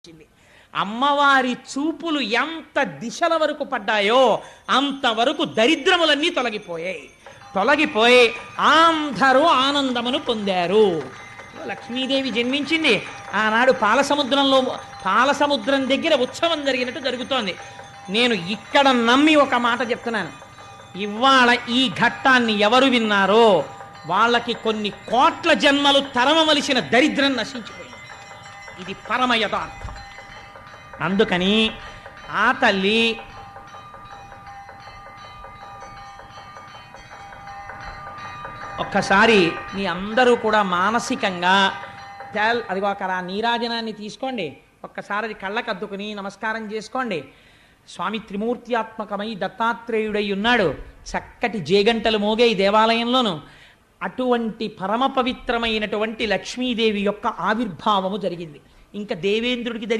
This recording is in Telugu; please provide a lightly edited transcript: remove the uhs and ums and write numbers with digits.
వచ్చింది. అమ్మవారి చూపులు ఎంత దిశల వరకు పడ్డాయో అంతవరకు దరిద్రములన్నీ తొలగిపోయి అందరూ ఆనందమును పొందారు. లక్ష్మీదేవి జన్మించింది ఆనాడు పాలసముద్రం దగ్గర ఉత్సవం జరిగినట్టు జరుగుతోంది. నేను ఇక్కడ నమ్మి ఒక మాట చెప్తున్నాను. ఇవాళ ఈ ఘట్టాన్ని ఎవరు విన్నారో వాళ్ళకి కొన్ని కోట్ల జన్మలు తరమవలసిన దరిద్రం నశించిపోయింది. ఇది పరమ యథార్థం. అందుకని ఆ తల్లి ఒక్కసారి మీ అందరూ కూడా మానసికంగా అదిగో అక్కడ ఆ నీరాజనాన్ని తీసుకోండి, ఒక్కసారి అది కళ్ళకద్దుకుని నమస్కారం చేసుకోండి. స్వామి త్రిమూర్త్యాత్మకమై దత్తాత్రేయుడై ఉన్నాడు. చక్కటి జేగంటలు మోగే ఈ దేవాలయంలోను అటువంటి పరమ పవిత్రమైనటువంటి లక్ష్మీదేవి యొక్క ఆవిర్భావము జరిగింది. ఇంకా దేవేంద్రుడికి